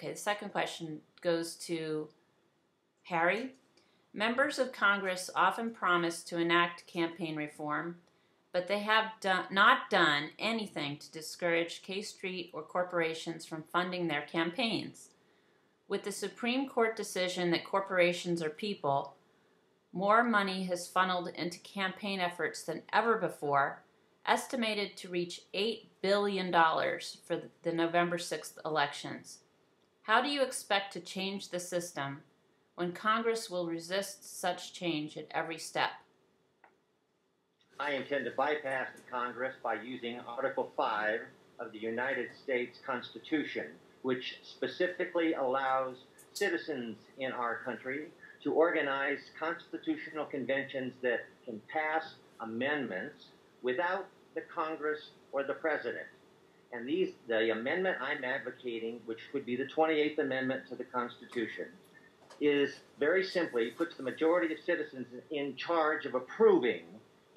Okay, the second question goes to Harry. Members of Congress often promise to enact campaign reform, but they have not done anything to discourage K Street or corporations from funding their campaigns. With the Supreme Court decision that corporations are people, more money has funneled into campaign efforts than ever before, estimated to reach $8 billion for the November 6th elections. How do you expect to change the system when Congress will resist such change at every step? I intend to bypass the Congress by using Article 5 of the United States Constitution, which specifically allows citizens in our country to organize constitutional conventions that can pass amendments without the Congress or the President. And the amendment I'm advocating, which would be the 28th Amendment to the Constitution, is very simply puts the majority of citizens in charge of approving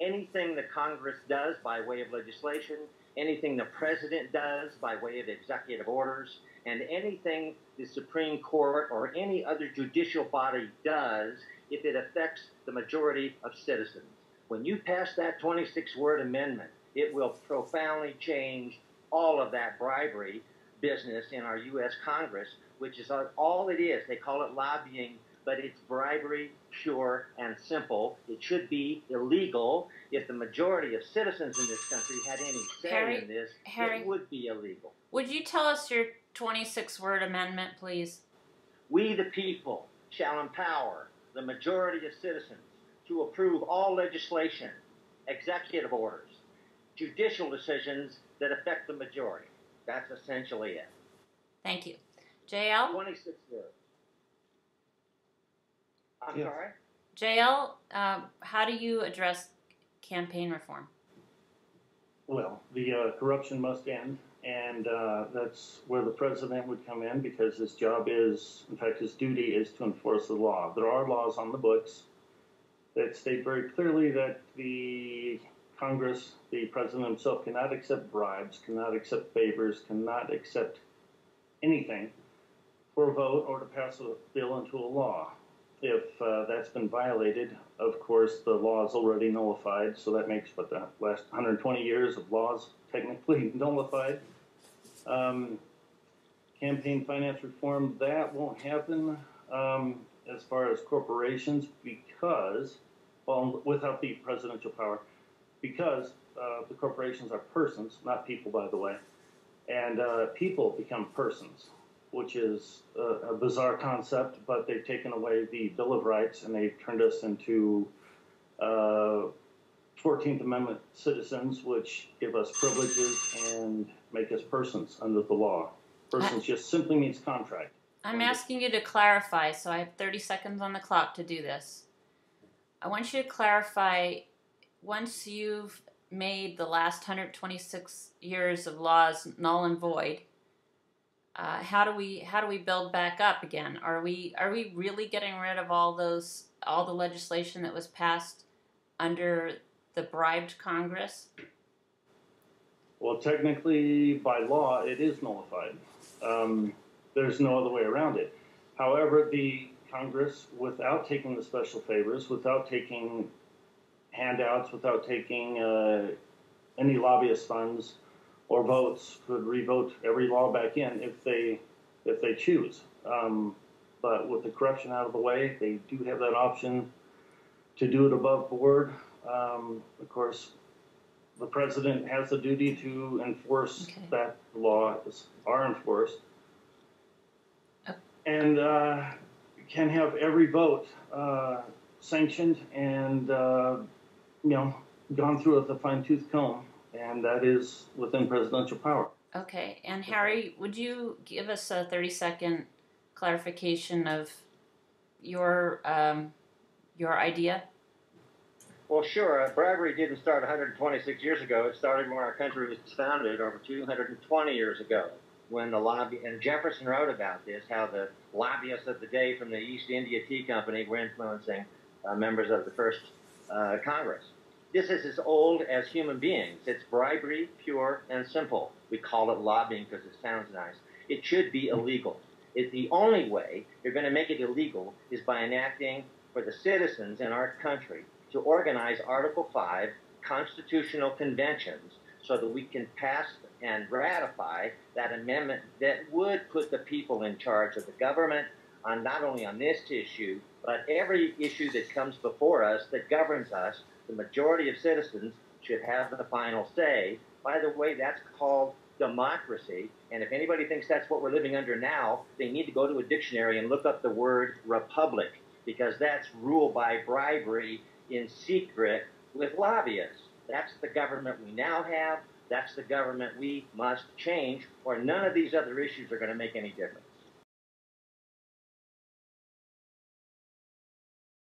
anything the Congress does by way of legislation, anything the President does by way of executive orders, and anything the Supreme Court or any other judicial body does if it affects the majority of citizens. When you pass that 26-word amendment, it will profoundly change all of that bribery business in our U.S. Congress, which is all it is. They call it lobbying, but it's bribery, pure and simple. It should be illegal. If the majority of citizens in this country had any say in this, it would be illegal. Would you tell us your 26-word amendment, please? We, the people, shall empower the majority of citizens to approve all legislation, executive orders, judicial decisions that affect the majority. That's essentially it. Thank you. JL? 26 words. I'm sorry? JL, how do you address campaign reform? Well, the corruption must end, and that's where the president would come in, because his job is, in fact, his duty is to enforce the law. There are laws on the books that state very clearly that the Congress, the president himself, cannot accept bribes, cannot accept favors, cannot accept anything for a vote or to pass a bill into a law. If that's been violated, of course, the law is already nullified, so that makes what the last 120 years of laws technically nullified. Campaign finance reform, that won't happen as far as corporations because, well, without the presidential power, because the corporations are persons, not people, by the way, and people become persons, which is a bizarre concept, but they've taken away the Bill of Rights and they've turned us into 14th Amendment citizens, which give us privileges and make us persons under the law. Persons just simply means contract. I'm asking you to clarify, so I have 30 seconds on the clock to do this. I want you to clarify, once you've made the last 126 years of laws null and void, how do we build back up again? Are we really getting rid of all the legislation that was passed under the bribed Congress? Well, technically, by law, it is nullified. There's no other way around it. However, the Congress, without taking the special favors, without taking handouts, without taking any lobbyist funds or votes, could revote every law back in if they choose. But with the corruption out of the way, they do have that option to do it above board. Of course, the president has the duty to enforce that laws are enforced, and can have every vote sanctioned and gone through with a fine-tooth comb, and that is within presidential power. Okay, and Harry, would you give us a 30-second clarification of your idea? Well, sure. Bribery didn't start 126 years ago. It started when our country was founded over 220 years ago, when the lobby, and Jefferson wrote about this, how the lobbyists of the day from the East India Tea Company were influencing members of the first Congress. This is as old as human beings. It's bribery, pure and simple. We call it lobbying because it sounds nice. It should be illegal. The only way you're going to make it illegal is by enacting for the citizens in our country to organize Article 5 constitutional conventions so that we can pass and ratify that amendment that would put the people in charge of the government on not only on this issue, but every issue that comes before us that governs us. The majority of citizens should have the final say. By the way, that's called democracy. And if anybody thinks that's what we're living under now, they need to go to a dictionary and look up the word republic, because that's rule by bribery in secret with lobbyists. That's the government we now have. That's the government we must change, or none of these other issues are going to make any difference.